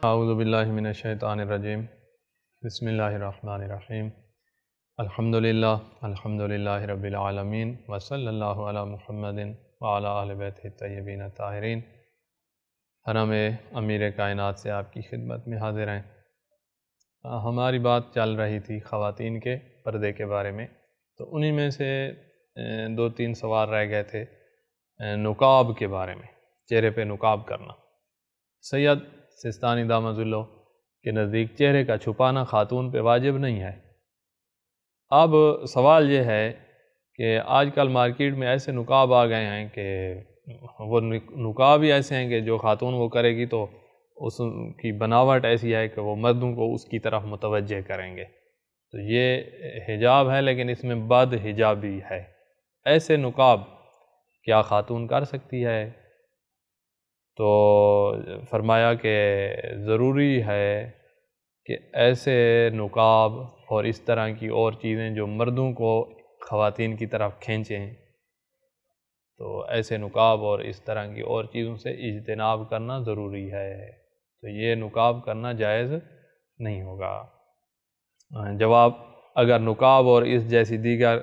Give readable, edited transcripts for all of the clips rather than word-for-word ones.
اعوذ باللہ من الشیطان الرجیم بسم اللہ الرحمن الرحیم الحمدللہ رب العالمین وصلی اللہ علی محمد وعلی آل بیتہ الطیبین الطاہرین۔ حرم امیر کائنات سے آپ کی خدمت میں حاضر ہیں۔ ہماری بات چل رہی تھی خواتین کے پردے کے بارے میں، تو انہی میں سے 2-3 سوال رہ گئے تھے نقاب کے بارے میں، چہرے پہ نقاب کرنا۔ سید سستانی دامت اللہ کے نزدیک چہرے کا چھپانا خاتون پہ واجب نہیں ہے۔ اب سوال یہ ہے کہ آج کل مارکیٹ میں ایسے نقاب آ گئے ہیں کہ وہ نقاب ہی ایسے ہیں کہ جو خاتون وہ کرے گی تو اس کی بناوٹ ایسی ہے کہ وہ مردوں کو اس کی طرف متوجہ کریں گے، تو یہ حجاب ہے لیکن اس میں بد حجابی ہے۔ ایسے نقاب کیا خاتون کر سکتی ہے؟ تو فرمایا کہ ضروری ہے کہ ایسے نقاب اور اس طرح کی اور چیزیں جو مردوں کو خواتین کی طرف کھینچیں، تو ایسے نقاب اور اس طرح کی اور چیزوں سے اجتناب کرنا ضروری ہے، تو یہ نقاب کرنا جائز نہیں ہوگا۔ جواب: اگر نقاب اور اس جیسی دیگر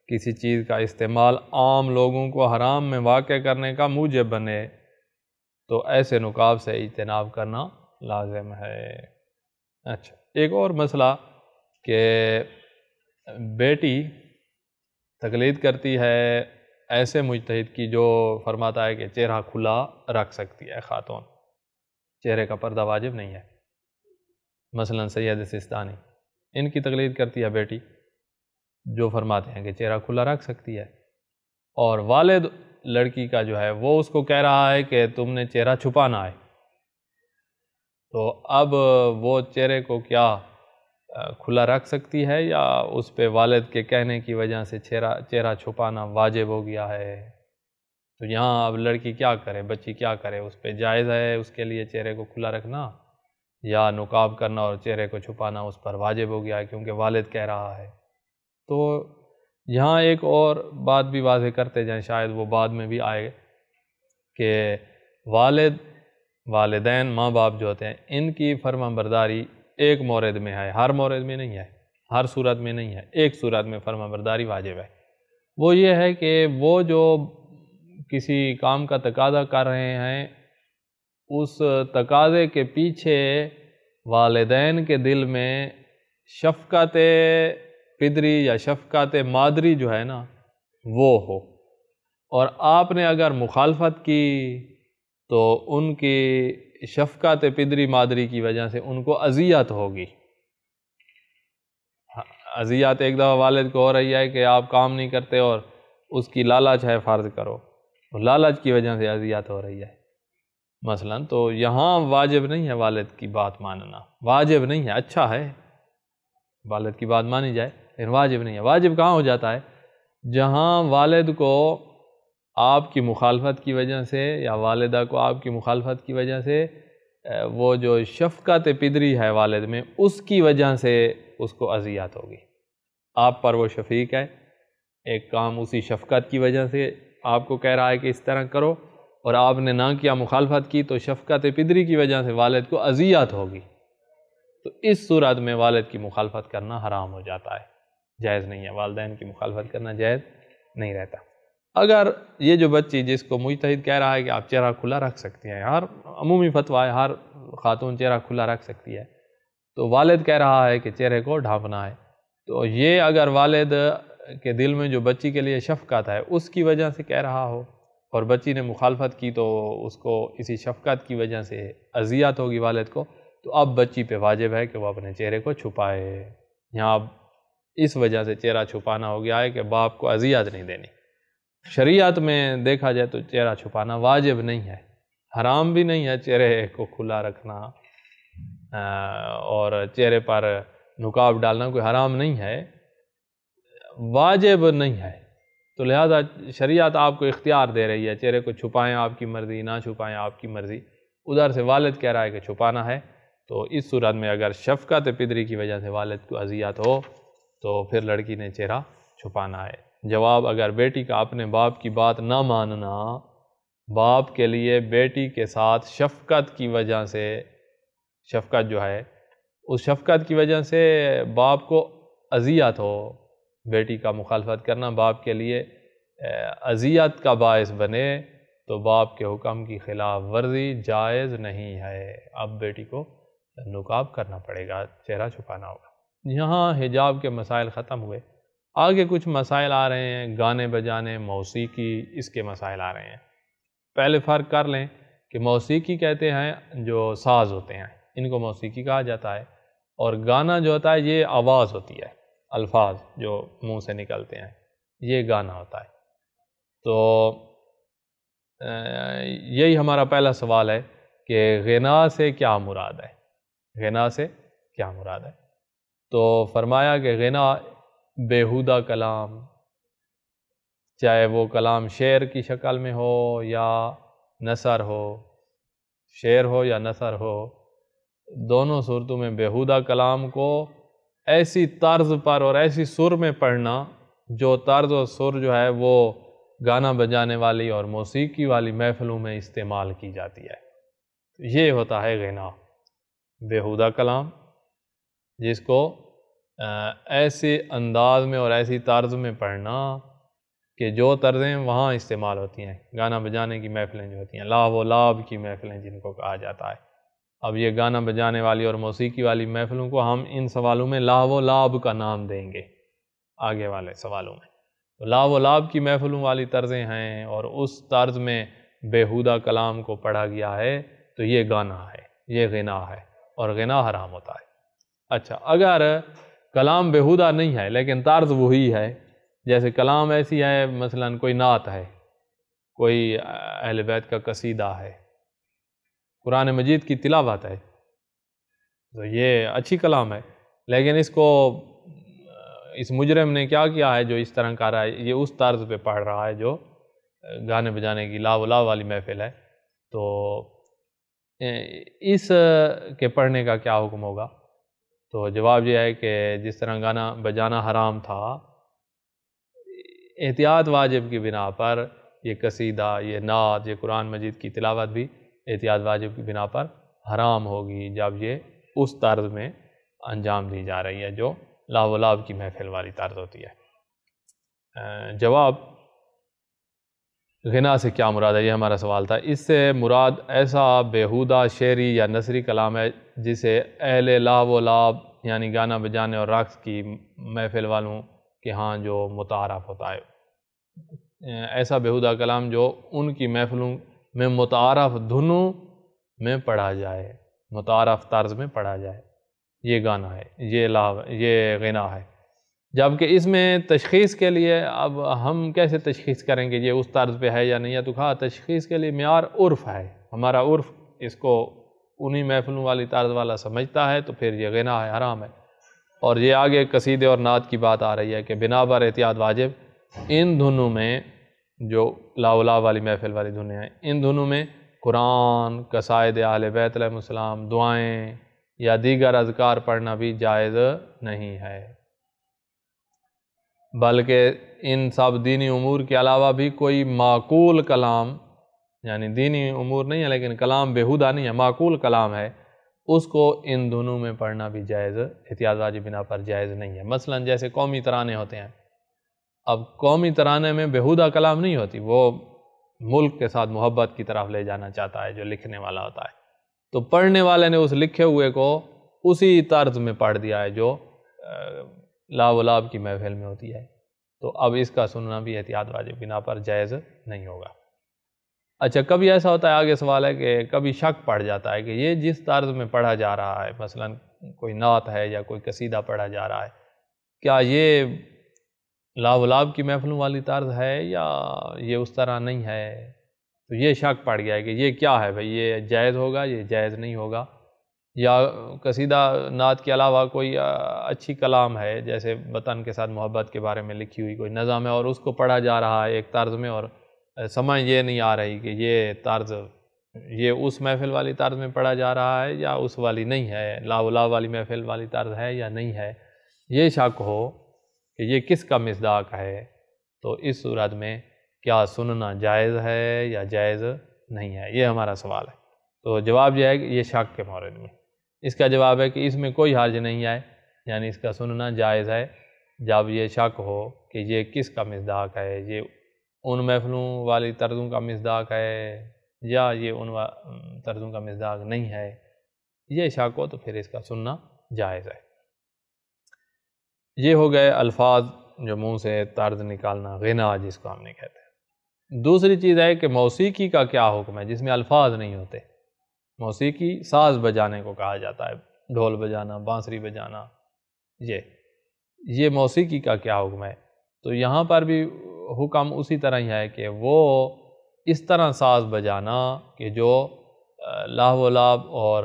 کسی چیز کا استعمال عام لوگوں کو حرام میں واقع کرنے کا موجب بنے تو ایسے نقاب سے اجتناب کرنا لازم ہے۔ اچھا، ایک اور مسئلہ کہ بیٹی تقلید کرتی ہے ایسے مجتہد کی جو فرماتا ہے کہ چہرہ کھلا رکھ سکتی ہے خاتون، چہرے کا پردہ واجب نہیں ہے۔ مثلا سید سستانی، ان کی تقلید کرتی ہے بیٹی جو فرماتے ہیں کہ چہرہ کھلا رکھ سکتی ہے، اور والد لڑکی کا جو ہے وہ اس کو کہہ رہا ہے کہ تم نے چہرہ چھپانا ہے، تو اب وہ چہرے کو کیا کھلا رکھ سکتی ہے یا اس پہ والد کے کہنے کی وجہ سے چہرہ چھپانا واجب ہو گیا ہے؟ تو یہاں اب لڑکی کیا کرے، بچی کیا کرے؟ اس پہ جائز ہے اس کے لیے چہرے کو کھلا رکھنا، یا نقاب کرنا اور چہرے کو چھپانا اس پر واجب ہو گیا ہے کیونکہ والد کہہ رہا ہے؟ تو یہاں ایک اور بات بھی واضح کرتے جائیں، شاید وہ بعد میں بھی آئے، کہ والدین ماں باپ جو ہوتے ہیں ان کی فرما برداری ایک مورد میں ہے، ہر مورد میں نہیں ہے، ہر صورت میں نہیں ہے، ایک صورت میں فرما برداری واجب ہے۔ وہ یہ ہے کہ وہ جو کسی کام کا تقاضا کر رہے ہیں اس تقاضے کے پیچھے والدین کے دل میں شفقت پدری یا شفقت مادری جو ہے نا وہ ہو، اور آپ نے اگر مخالفت کی تو ان کی شفقت پدری مادری کی وجہ سے ان کو اذیت ہوگی۔ اذیت ایک دفعہ والد کو ہو رہی ہے کہ آپ کام نہیں کرتے اور اس کی لالچ ہے فرض کرو، لالچ کی وجہ سے اذیت ہو رہی ہے مثلا، تو یہاں واجب نہیں ہے والد کی بات ماننا، واجب نہیں ہے، اچھا ہے والد کی بات مانی جائے لیکن واجب نہیں ہے۔ واجب کہاں ہو جاتا ہے؟ جہاں والد کو آپ کی مخالفت کی وجہ سے یا والدہ کو آپ کی مخالفت کی وجہ سے وہ جو شفقت پدری ہے والد میں اس کی وجہ سے اس کو اذیت ہوگی۔ آپ پر وہ شفیق ہے، ایک کام اسی شفقت کی وجہ سے آپ کو کہہ رہا ہے کہ اس طرح کرو اور آپ نے نہ کیا، مخالفت کی، تو شفقت پدری کی وجہ سے والد کو اذیت ہوگی، تو اس صورت میں والد کی مخالفت کرنا حرام ہو جاتا ہے، جائز نہیں ہے، والدین کی مخالفت کرنا جائز نہیں رہتا۔ اگر یہ جو بچی جس کو مجتہد کہہ رہا ہے کہ آپ چہرہ کھلا رکھ سکتی ہیں، ہر عمومی فتویٰ ہے، ہر خاتون چہرہ کھلا رکھ سکتی ہے، تو والد کہہ رہا ہے کہ چہرے کو ڈھانپنا ہے، تو یہ اگر والد کے دل میں جو بچی کے لیے شفقت ہے اس کی وجہ سے کہہ رہا ہو اور بچی نے مخالفت کی تو اس کو اسی شفقت کی وجہ سے اذیت ہوگی والد کو، تو اب بچی پہ واجب ہے کہ وہ اپنے چہرے کو چھپائے۔ یہاں اب اس وجہ سے چہرہ چھپانا ہو گیا ہے کہ باپ کو اذیت نہیں دینی۔ شریعت میں دیکھا جائے تو چہرہ چھپانا واجب نہیں ہے، حرام بھی نہیں ہے چہرے کو کھلا رکھنا، اور چہرے پر نقاب ڈالنا کوئی حرام نہیں ہے، واجب نہیں ہے، تو لہذا شریعت آپ کو اختیار دے رہی ہے، چہرے کو چھپائیں آپ کی مرضی، نہ چھپائیں آپ کی مرضی۔ ادھر سے والد کہہ رہا ہے کہ چھپانا ہے، تو اس صورت میں اگر شفقت پدری کی وجہ سے والد کو اذیت ہو تو پھر لڑکی نے چہرہ چھپانا ہے۔ جواب: اگر بیٹی کا اپنے باپ کی بات نہ ماننا باپ کے لیے بیٹی کے ساتھ شفقت کی وجہ سے شفقت جو ہے، اس شفقت کی وجہ سے باپ کو اذیت ہو، بیٹی کا مخالفت کرنا باپ کے لیے اذیت کا باعث بنے تو باپ کے حکم کی خلاف ورزی جائز نہیں ہے، اب بیٹی کو نقاب کرنا پڑے گا، چہرہ چھپانا ہوگا۔ یہاں حجاب کے مسائل ختم ہوئے، آگے کچھ مسائل آ رہے ہیں، گانے بجانے، موسیقی، اس کے مسائل آ رہے ہیں۔ پہلے فرق کر لیں کہ موسیقی کہتے ہیں جو ساز ہوتے ہیں، ان کو موسیقی کہا جاتا ہے، اور گانا جو ہوتا ہے یہ آواز ہوتی ہے، الفاظ جو منہ سے نکلتے ہیں، یہ گانا ہوتا ہے۔ تو یہی ہمارا پہلا سوال ہے کہ غنا سے کیا مراد ہے، غنا سے کیا مراد ہے؟ تو فرمایا کہ غنا بیہودہ کلام، چاہے وہ کلام شعر کی شکل میں ہو یا نثر ہو، شعر ہو یا نثر ہو، دونوں صورتوں میں بیہودہ کلام کو ایسی طرز پر اور ایسی سر میں پڑھنا جو طرز و سر جو ہے وہ گانا بجانے والی اور موسیقی والی محفلوں میں استعمال کی جاتی ہے، یہ ہوتا ہے غنا، بیہودہ کلام، جس کو ایسے انداز میں اور ایسی طرز میں پڑھنا کہ جو طرزیں وہاں استعمال ہوتی ہیں، گانا بجانے کی محفلیں جو ہوتی ہیں، لاو و لاب کی محفلیں جن کو کہا جاتا ہے۔ اب یہ گانا بجانے والی اور موسیقی والی محفلوں کو ہم ان سوالوں میں لاو و لاب کا نام دیں گے، آگے والے سوالوں میں۔ لاو و لاب کی محفلوں والی طرزیں ہیں اور اس طرز میں بیہودہ کلام کو پڑھا گیا ہے تو یہ گانا ہے، یہ غنا ہے، اور غنا حرام ہوتا ہے۔ اچھا، اگر کلام بیہودہ نہیں ہے لیکن طرز وہی ہے، جیسے کلام ایسی ہے، مثلا کوئی نعت ہے، کوئی اہل بیت کا قصیدہ ہے، قرآن مجید کی تلاوت ہے، تو یہ اچھی کلام ہے، لیکن اس کو اس مجرم نے کیا کیا ہے جو اس طرح کر رہا ہے، یہ اس طرز پہ پڑھ رہا ہے جو گانے بجانے کی لا و لا والی محفل ہے، تو اس کے پڑھنے کا کیا حکم ہوگا؟ تو جواب یہ ہے کہ جس طرح گانا بجانا حرام تھا، احتیاط واجب کی بنا پر یہ قصیدہ، یہ نعت، یہ قرآن مجید کی تلاوت بھی احتیاط واجب کی بنا پر حرام ہوگی جب یہ اس طرز میں انجام دی جا رہی ہے جو لا و لاب کی محفل والی طرز ہوتی ہے۔ جواب، غنا سے کیا مراد ہے، یہ ہمارا سوال تھا۔ اس سے مراد ایسا بیہودہ شعری یا نثری کلام ہے جسے اہل لا و لاب یعنی گانا بجانے اور رقص کی محفل والوں کے ہاں جو متعارف ہوتا ہے، ایسا بیہودہ کلام جو ان کی محفلوں میں متعارف دھنوں میں پڑھا جائے، متعارف طرز میں پڑھا جائے، یہ گانا ہے، یہ غنا ہے۔ جبکہ اس میں تشخیص کے لیے اب ہم کیسے تشخیص کریں گے یہ اس طرز پہ ہے یا نہیں ہے؟ تو کہا تشخیص کے لیے معیار عرف ہے، ہمارا عرف اس کو انہی محفلوں والی طرز والا سمجھتا ہے تو پھر یہ غنا ہے، حرام ہے۔ اور یہ آگے قصیدے اور نعت کی بات آ رہی ہے کہ بنا بر احتیاط واجب ان دھنوں میں، جو لا و لا والی محفل والی دھنیں ہیں، ان دھنوں میں قرآن، قصائد اہل بیت علیہ السلام، دعائیں یا دیگر اذکار پڑھنا بھی جائز نہیں ہے، بلکہ ان سب دینی امور کے علاوہ بھی کوئی معقول کلام، یعنی دینی امور نہیں ہے لیکن کلام بیہودہ نہیں ہے، معقول کلام ہے، اس کو ان دھنوں میں پڑھنا بھی جائز، احتیاط واجب بنا پر جائز نہیں ہے۔ مثلا جیسے قومی ترانے ہوتے ہیں، اب قومی ترانے میں بیہودہ کلام نہیں ہوتی، وہ ملک کے ساتھ محبت کی طرف لے جانا چاہتا ہے جو لکھنے والا ہوتا ہے، تو پڑھنے والے نے اس لکھے ہوئے کو اسی طرز میں پڑھ دیا ہے جو لا و لاب کی محفل میں ہوتی ہے، تو اب اس کا سننا بھی احتیاط واجب بنا پر جائز نہیں ہوگا۔ اچھا، کبھی ایسا ہوتا ہے، آگے سوال ہے کہ کبھی شک پڑ جاتا ہے کہ یہ جس طرز میں پڑھا جا رہا ہے، مثلا کوئی نعت ہے یا کوئی قصیدہ پڑھا جا رہا ہے، کیا یہ لا و لاب کی محفلوں والی طرز ہے یا یہ اس طرح نہیں ہے؟ تو یہ شک پڑ گیا ہے کہ یہ کیا ہے بھئی، یہ جائز ہوگا، یہ جائز نہیں ہوگا، یا قصیدہ نعت کے علاوہ کوئی اچھی کلام ہے، جیسے وطن کے ساتھ محبت کے بارے میں لکھی ہوئی کوئی نظم ہے اور اس کو پڑھا جا رہا ہے ایک طرز میں، اور سمجھ یہ نہیں آ رہی کہ یہ طرز، یہ اس محفل والی طرز میں پڑھا جا رہا ہے یا اس والی نہیں ہے، لا و لا والی محفل والی طرز ہے یا نہیں ہے، یہ شک ہو کہ یہ کس کا مصداق ہے، تو اس صورت میں کیا سننا جائز ہے یا جائز نہیں ہے، یہ ہمارا سوال ہے۔ تو جواب یہ ہے کہ یہ شک کے مورد میں، اس کا جواب ہے کہ اس میں کوئی حرج نہیں ہے، یعنی اس کا سننا جائز ہے جب یہ شک ہو کہ یہ کس کا مصداق ہے، یہ ان محفلوں والی طرزوں کا مصداق ہے یا یہ ان طرزوں کا مصداق نہیں ہے، یہ شک ہو تو پھر اس کا سننا جائز ہے۔ یہ ہو گئے الفاظ جو منہ سے طرز نکالنا، غنا جس کو ہم نے کہتے ہیں۔ دوسری چیز ہے کہ موسیقی کا کیا حکم ہے جس میں الفاظ نہیں ہوتے۔ موسیقی ساز بجانے کو کہا جاتا ہے، ڈھول بجانا، بانسری بجانا، یہ موسیقی کا کیا حکم ہے؟ تو یہاں پر بھی حکم اسی طرح ہی ہے کہ وہ اس طرح ساز بجانا کہ جو لاہ و لاب اور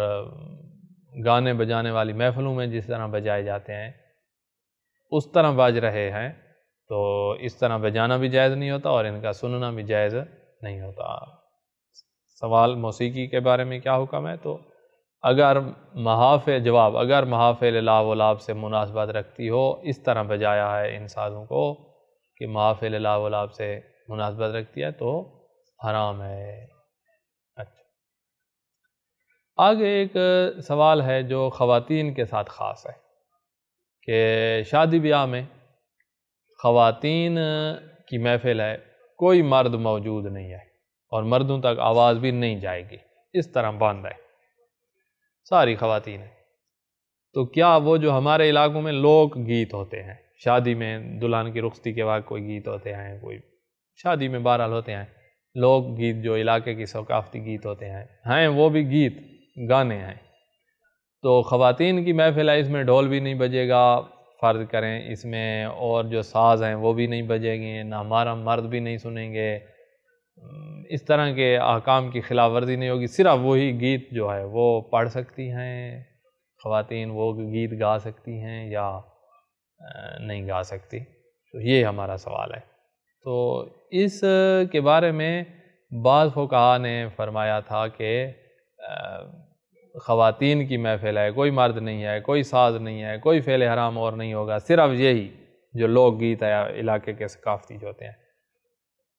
گانے بجانے والی محفلوں میں جس طرح بجائے جاتے ہیں اس طرح بج رہے ہیں، تو اس طرح بجانا بھی جائز نہیں ہوتا اور ان کا سننا بھی جائز نہیں ہوتا۔ سوال موسیقی کے بارے میں کیا حکم ہے؟ تو اگر محافل لاہ و لاب سے مناسبت رکھتی ہو، اس طرح بجایا ہے ان سازوں کو کہ محافل لاہ و لاب سے مناسبت رکھتی ہے تو حرام ہے۔ اچھا، آگے ایک سوال ہے جو خواتین کے ساتھ خاص ہے کہ شادی بیاہ میں خواتین کی محفل ہے، کوئی مرد موجود نہیں ہے اور مردوں تک آواز بھی نہیں جائے گی، اس طرح بند ہے، ساری خواتین ہیں۔ تو کیا وہ جو ہمارے علاقوں میں لوک گیت ہوتے ہیں، شادی میں دلہن کی رخصتی کے بعد کوئی گیت ہوتے ہیں، کوئی شادی میں بہرحال ہوتے ہیں لوک گیت جو علاقے کی ثقافتی گیت ہوتے ہیں وہ بھی گیت گانے ہیں، تو خواتین کی محفل ہے، اس میں ڈھول بھی نہیں بجے گا فرض کریں، اس میں اور جو ساز ہیں وہ بھی نہیں بجے گے، نہ ہمارا مرد بھی نہیں سنیں گے، اس طرح کے احکام کی خلاف ورزی نہیں ہوگی، صرف وہی گیت جو ہے وہ پڑھ سکتی ہیں خواتین، وہ گیت گا سکتی ہیں یا نہیں گا سکتی، تو یہ ہمارا سوال ہے۔ تو اس کے بارے میں بعض فقہا نے فرمایا تھا کہ خواتین کی محفل ہے، کوئی مرد نہیں ہے، کوئی ساز نہیں ہے، کوئی فعل حرام اور نہیں ہوگا، صرف یہی جو لوک گیت ہے علاقے کے ثقافتی جو ہوتے ہیں،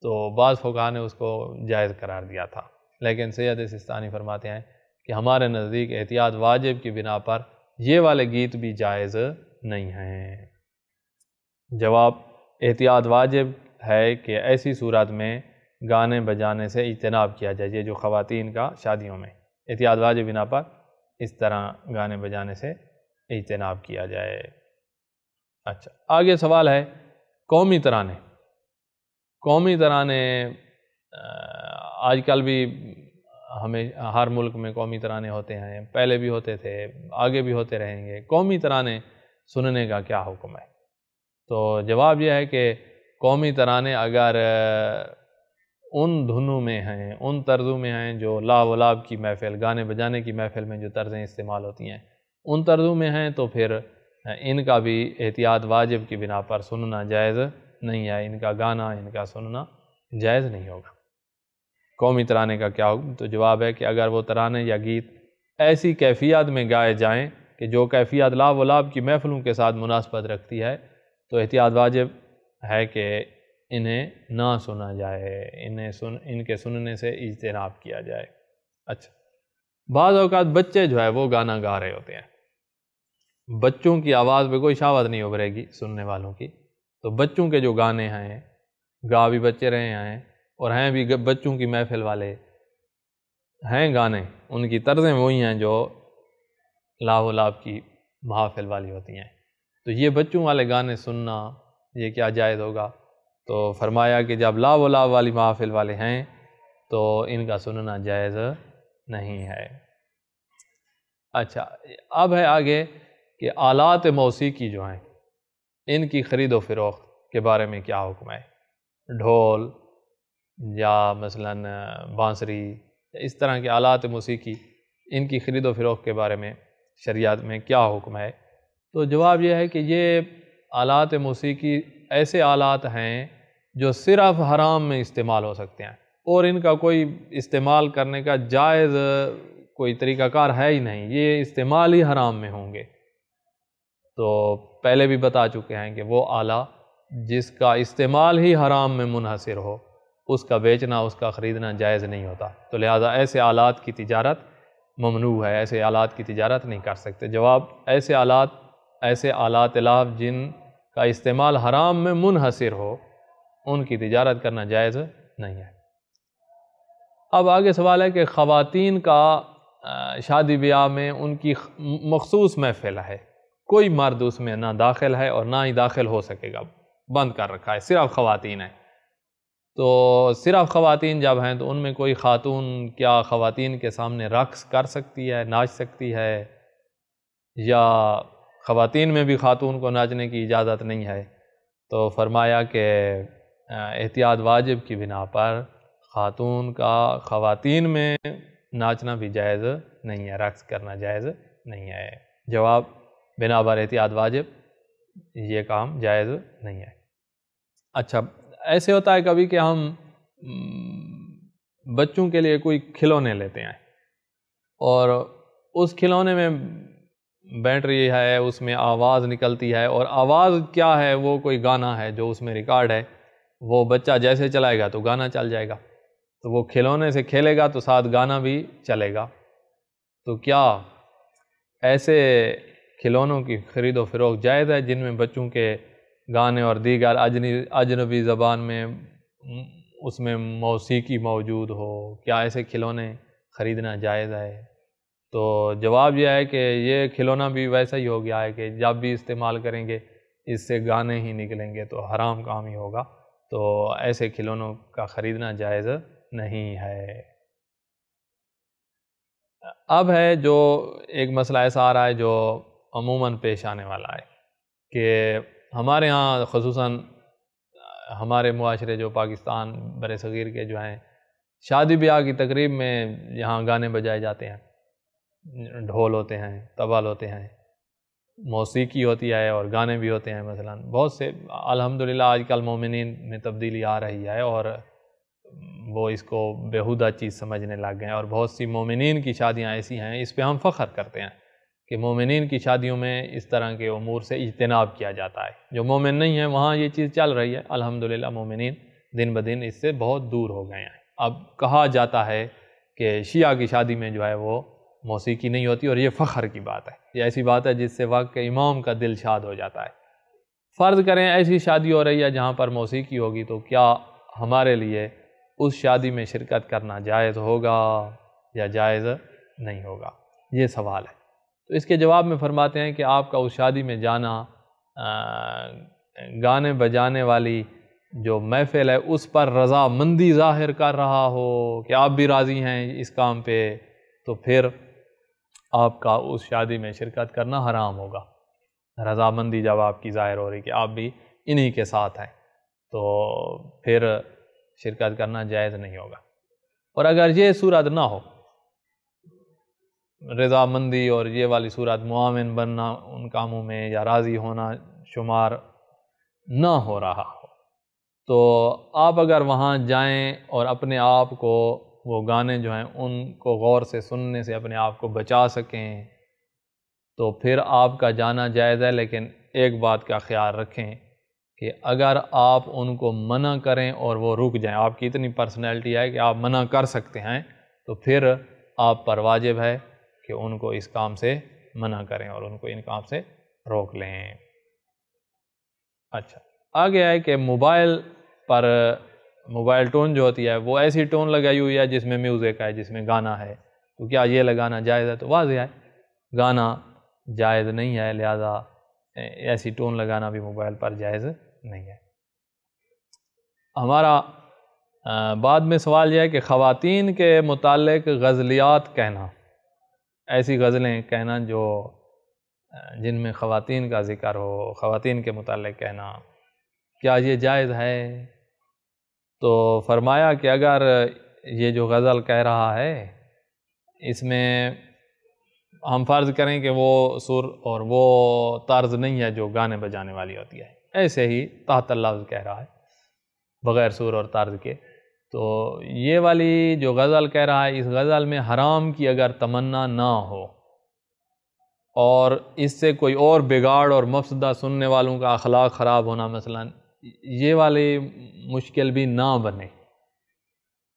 تو بعض فقہا نے اس کو جائز قرار دیا تھا، لیکن سید سستانی فرماتے ہیں کہ ہمارے نزدیک احتیاط واجب کی بنا پر یہ والے گیت بھی جائز نہیں ہیں۔ جواب، احتیاط واجب ہے کہ ایسی صورت میں گانے بجانے سے اجتناب کیا جائے، یہ جو خواتین کا شادیوں میں احتیاط واجب بنا پر اس طرح گانے بجانے سے اجتناب کیا جائے۔ اچھا، آگے سوال ہے قومی ترانے۔ قومی ترانے آج کل بھی ہمیں ہر ملک میں قومی ترانے ہوتے ہیں، پہلے بھی ہوتے تھے، آگے بھی ہوتے رہیں گے۔ قومی ترانے سننے کا کیا حکم ہے؟ تو جواب یہ ہے کہ قومی ترانے اگر ان دھنوں میں ہیں، ان طرزوں میں ہیں جو لا و لاب کی محفل، گانے بجانے کی محفل میں جو طرزیں استعمال ہوتی ہیں ان طرزوں میں ہیں، تو پھر ان کا بھی احتیاط واجب کی بنا پر سننا جائز نہیں ہے، ان کا گانا، ان کا سننا جائز نہیں ہوگا۔ قومی ترانے کا کیا حکم؟ تو جواب ہے کہ اگر وہ ترانے یا گیت ایسی کیفیت میں گائے جائیں کہ جو کیفیت لا و لاب کی محفلوں کے ساتھ مناسبت رکھتی ہے، تو احتیاط واجب ہے کہ انہیں نہ سنا جائے، ان کے سننے سے اجتناب کیا جائے۔ اچھا، بعض اوقات بچے جو ہے وہ گانا گا رہے ہوتے ہیں، بچوں کی آواز پہ کوئی شہوت نہیں ابھرے گی سننے والوں کی، تو بچوں کے جو گانے ہیں، گا بھی بچے رہے ہیں اور ہیں بھی بچوں کی محفل والے ہیں گانے، ان کی طرزیں وہی ہیں جو لا و لاب کی محافل والی ہوتی ہیں، تو یہ بچوں والے گانے سننا یہ کیا جائز ہوگا؟ تو فرمایا کہ جب لا و لاب والی محافل والے ہیں تو ان کا سننا جائز نہیں ہے۔ اچھا، اب ہے آگے کہ آلات موسیقی جو ہیں ان کی خرید و فروخت کے بارے میں کیا حکم ہے؟ ڈھول یا مثلاً بانسری، اس طرح کے آلات موسیقی، ان کی خرید و فروخت کے بارے میں شریعت میں کیا حکم ہے؟ تو جواب یہ ہے کہ یہ آلات موسیقی ایسے آلات ہیں جو صرف حرام میں استعمال ہو سکتے ہیں اور ان کا کوئی استعمال کرنے کا جائز کوئی طریقہ کار ہے ہی نہیں، یہ استعمال ہی حرام میں ہوں گے۔ تو پہلے بھی بتا چکے ہیں کہ وہ آلہ جس کا استعمال ہی حرام میں منحصر ہو، اس کا بیچنا، اس کا خریدنا جائز نہیں ہوتا، تو لہٰذا ایسے آلات کی تجارت ممنوع ہے، ایسے آلات کی تجارت نہیں کر سکتے۔ جواب، ایسے آلات لہو جن کا استعمال حرام میں منحصر ہو، ان کی تجارت کرنا جائز نہیں ہے۔ اب آگے سوال ہے کہ خواتین کا شادی بیاہ میں ان کی مخصوص محفل ہے، کوئی مرد اس میں نہ داخل ہے اور نہ ہی داخل ہو سکے گا، بند کر رکھا ہے، صرف خواتین ہیں۔ تو صرف خواتین جب ہیں تو ان میں کوئی خاتون کیا خواتین کے سامنے رقص کر سکتی ہے، ناچ سکتی ہے، یا خواتین میں بھی خاتون کو ناچنے کی اجازت نہیں ہے؟ تو فرمایا کہ احتیاط واجب کی بنا پر خاتون کا خواتین میں ناچنا بھی جائز نہیں ہے، رقص کرنا جائز نہیں ہے۔ جواب، بنا بر احتیاط واجب یہ کام جائز نہیں ہے۔ اچھا، ایسے ہوتا ہے کبھی کہ ہم بچوں کے لیے کوئی کھلونے لیتے ہیں اور اس کھلونے میں بیٹری ہے، اس میں آواز نکلتی ہے، اور آواز کیا ہے؟ وہ کوئی گانا ہے جو اس میں ریکارڈ ہے، وہ بچہ جیسے چلائے گا تو گانا چل جائے گا، تو وہ کھلونے سے کھیلے گا تو ساتھ گانا بھی چلے گا۔ تو کیا ایسے کھلونوں کی خرید و فروخت جائز ہے جن میں بچوں کے گانے اور دیگر اجنبی زبان میں اس میں موسیقی موجود ہو؟ کیا ایسے کھلونے خریدنا جائز ہے؟ تو جواب یہ ہے کہ یہ کھلونا بھی ویسا ہی ہو گیا ہے کہ جب بھی استعمال کریں گے اس سے گانے ہی نکلیں گے تو حرام کام ہی ہوگا، تو ایسے کھلونوں کا خریدنا جائز نہیں ہے۔ اب ہے جو ایک مسئلہ ایسا آ رہا ہے جو عموماً پیش آنے والا ہے کہ ہمارے ہاں خصوصاً ہمارے معاشرے جو پاکستان بر صغیر کے جو ہیں، شادی بیاہ کی تقریب میں یہاں گانے بجائے جاتے ہیں، ڈھول ہوتے ہیں، طبل ہوتے ہیں، موسیقی ہوتی ہے اور گانے بھی ہوتے ہیں۔ مثلاً بہت سے الحمدللہ آج کل مومنین میں تبدیلی آ رہی ہے اور وہ اس کو بیہودہ چیز سمجھنے لگ گئے ہیں، اور بہت سی مومنین کی شادیاں ایسی ہیں، اس پہ ہم فخر کرتے ہیں کہ مومنین کی شادیوں میں اس طرح کے امور سے اجتناب کیا جاتا ہے۔ جو مومن نہیں ہیں وہاں یہ چیز چل رہی ہے، الحمدللہ مومنین دن بدن اس سے بہت دور ہو گئے ہیں۔ اب کہا جاتا ہے کہ شیعہ کی شادی میں جو ہے وہ موسیقی نہیں ہوتی، اور یہ فخر کی بات ہے، یہ ایسی بات ہے جس سے وقت امام کا دل شاد ہو جاتا ہے۔ فرض کریں ایسی شادی ہو رہی ہے جہاں پر موسیقی ہوگی، تو کیا ہمارے لیے اس شادی میں شرکت کرنا جائز ہوگا یا جائز نہیں ہوگا؟ یہ سوال ہے۔ تو اس کے جواب میں فرماتے ہیں کہ آپ کا اس شادی میں جانا گانے بجانے والی جو محفل ہے اس پر رضامندی ظاہر کر رہا ہو کہ آپ بھی راضی ہیں اس کام پہ، تو پھر آپ کا اس شادی میں شرکت کرنا حرام ہوگا۔ رضامندی جب آپ کی ظاہر ہو رہی کہ آپ بھی انہی کے ساتھ ہیں، تو پھر شرکت کرنا جائز نہیں ہوگا۔ اور اگر یہ صورت نہ ہو، رضامندی اور یہ والی صورت، معاون بننا ان کاموں میں یا راضی ہونا شمار نہ ہو رہا ہو، تو آپ اگر وہاں جائیں اور اپنے آپ کو وہ گانے جو ہیں ان کو غور سے سننے سے اپنے آپ کو بچا سکیں، تو پھر آپ کا جانا جائز ہے۔ لیکن ایک بات کا خیال رکھیں کہ اگر آپ ان کو منع کریں اور وہ رک جائیں، آپ کی اتنی پرسنالٹی ہے کہ آپ منع کر سکتے ہیں، تو پھر آپ پر واجب ہے کہ ان کو اس کام سے منع کریں اور ان کو ان کام سے روک لیں۔ اچھا، آگے ہے کہ موبائل پر موبائل ٹون جو ہوتی ہے وہ ایسی ٹون لگائی ہوئی ہے جس میں میوزک ہے، جس میں گانا ہے، تو کیا یہ لگانا جائز ہے؟ تو واضح ہے گانا جائز نہیں ہے، لہذا ایسی ٹون لگانا بھی موبائل پر جائز نہیں ہے۔ ہمارا بعد میں سوال یہ ہے کہ خواتین کے متعلق غزلیات کہنا، ایسی غزلیں کہنا جو جن میں خواتین کا ذکر ہو، خواتین کے متعلق کہنا، کیا یہ جائز ہے؟ تو فرمایا کہ اگر یہ جو غزل کہہ رہا ہے اس میں ہم فرض کریں کہ وہ سر اور وہ طرز نہیں ہے جو گانے بجانے والی ہوتی ہے، ایسے ہی تحت اللفظ کہہ رہا ہے بغیر سر اور طرز کے، تو یہ والی جو غزل کہہ رہا ہے اس غزل میں حرام کی اگر تمنا نہ ہو اور اس سے کوئی اور بگاڑ اور مفسدہ سننے والوں کا اخلاق خراب ہونا مثلا یہ والی مشکل بھی نہ بنے،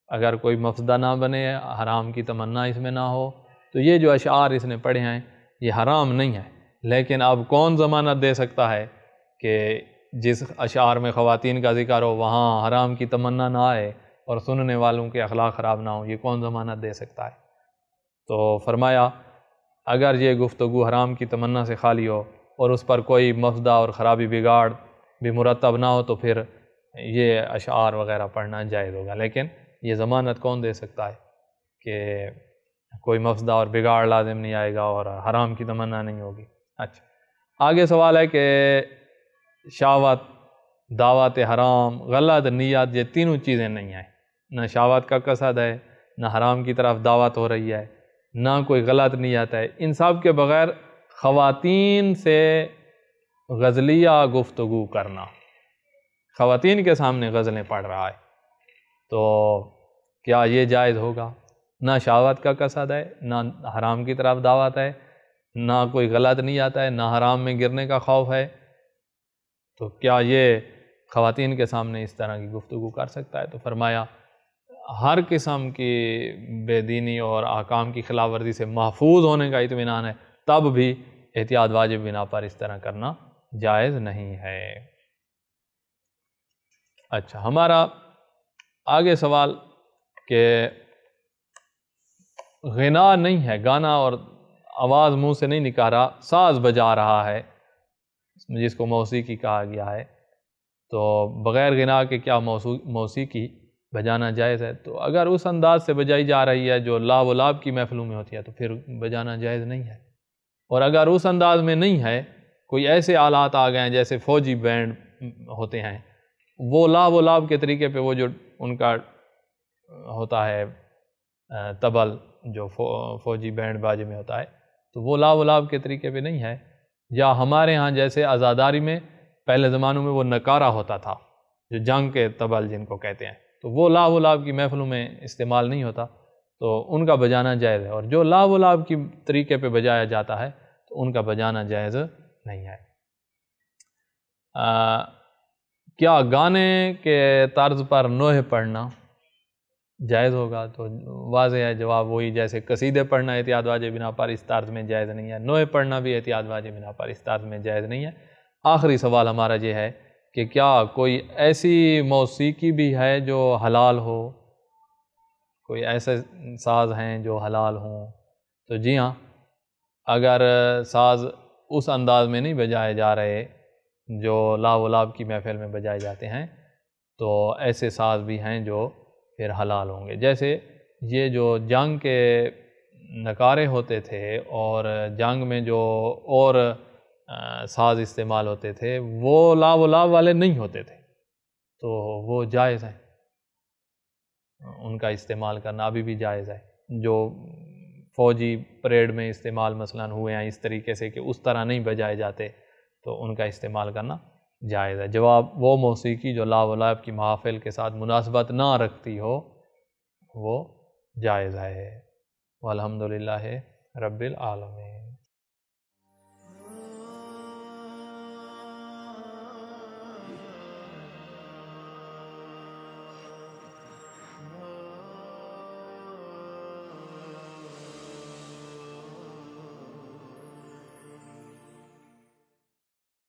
اگر کوئی مفسدہ نہ بنے، حرام کی تمنا اس میں نہ ہو، تو یہ جو اشعار اس نے پڑھے ہیں یہ حرام نہیں ہے، لیکن اب کون ضمانت دے سکتا ہے کہ جس اشعار میں خواتین کا ذکر ہو وہاں حرام کی تمنا نہ آئے اور سننے والوں کے اخلاق خراب نہ ہو؟ یہ کون ضمانت دے سکتا ہے؟ تو فرمایا اگر یہ گفتگو حرام کی تمنا سے خالی ہو اور اس پر کوئی مفسدہ اور خرابی بگاڑ بھی مرتب نہ ہو تو پھر یہ اشعار وغیرہ پڑھنا جائز ہوگا، لیکن یہ ضمانت کون دے سکتا ہے کہ کوئی مفسدہ اور بگاڑ لازم نہیں آئے گا اور حرام کی تمنا نہیں ہوگی؟ اچھا، آگے سوال ہے کہ شہوت، دعوت حرام، غلط نیت، یہ تینوں چیزیں نہیں ہیں، نہ شہوت کا قصد ہے، نہ حرام کی طرف دعوت ہو رہی ہے، نہ کوئی غلط نیت ہے، ان سب کے بغیر خواتین سے غزلیہ گفتگو کرنا، خواتین کے سامنے غزلیں پڑھ رہا ہے، تو کیا یہ جائز ہوگا؟ نہ شہوت کا قصد ہے، نہ حرام کی طرف دعوت ہے، نہ کوئی غلط نیت ہے، نہ حرام میں گرنے کا خوف ہے، تو کیا یہ خواتین کے سامنے اس طرح کی گفتگو کر سکتا ہے؟ تو فرمایا ہر قسم کی بے دینی اور احکام کی خلاف ورزی سے محفوظ ہونے کا اطمینان ہے، تب بھی احتیاط واجب بنا پر اس طرح کرنا جائز نہیں ہے۔ اچھا، ہمارا آگے سوال کہ غنا نہیں ہے، گانا اور آواز منہ سے نہیں نکال رہا، ساز بجا رہا ہے جس کو موسیقی کہا گیا ہے، تو بغیر غنا کے کیا موسیقی بجانا جائز ہے؟ تو اگر اس انداز سے بجائی جا رہی ہے جو لا و لاب کی محفلوں میں ہوتی ہے تو پھر بجانا جائز نہیں ہے، اور اگر اس انداز میں نہیں ہے، کوئی ایسے آلات آ گئے ہیں جیسے فوجی بینڈ ہوتے ہیں، وہ لا و لاب کے طریقے پہ وہ جو ان کا ہوتا ہے طبل جو فوجی بینڈ باجے میں ہوتا ہے، تو وہ لا و لاب کے طریقے پہ نہیں ہے، یا ہمارے ہاں جیسے عزاداری میں پہلے زمانوں میں وہ نکارہ ہوتا تھا جو جنگ کے طبل جن کو کہتے ہیں، تو وہ لا و لاب کی محفلوں میں استعمال نہیں ہوتا، تو ان کا بجانا جائز ہے، اور جو لا و لاب کی طریقے پہ بجایا جاتا ہے تو ان کا بجانا جائز نہیں ہے۔ کیا گانے کے طرز پر نوحے پڑھنا جائز ہوگا؟ تو واضح ہے جواب وہی، جیسے قصیدے پڑھنا احتیاط واجب بنا پر اس طرز میں جائز نہیں ہے، نوحے پڑھنا بھی احتیاط واجب بنا پر اس طرز میں جائز نہیں ہے۔ آخری سوال ہمارا یہ ہے کہ کیا کوئی ایسی موسیقی بھی ہے جو حلال ہو؟ کوئی ایسے ساز ہیں جو حلال ہوں؟ تو جی ہاں، اگر ساز اس انداز میں نہیں بجائے جا رہے جو لا و لاب کی محفل میں بجائے جاتے ہیں تو ایسے ساز بھی ہیں جو پھر حلال ہوں گے، جیسے یہ جو جنگ کے نکارے ہوتے تھے اور جنگ میں جو اور ساز استعمال ہوتے تھے وہ لا و لاب والے نہیں ہوتے تھے، تو وہ جائز ہے، ان کا استعمال کرنا ابھی بھی جائز ہے، جو فوجی پریڈ میں استعمال مثلاً ہوئے ہیں اس طریقے سے کہ اس طرح نہیں بجائے جاتے تو ان کا استعمال کرنا جائز ہے۔ جواب وہ موسیقی جو لا و لاب کی محافل کے ساتھ مناسبت نہ رکھتی ہو وہ جائز ہے۔ والحمدللہ رب العالمین۔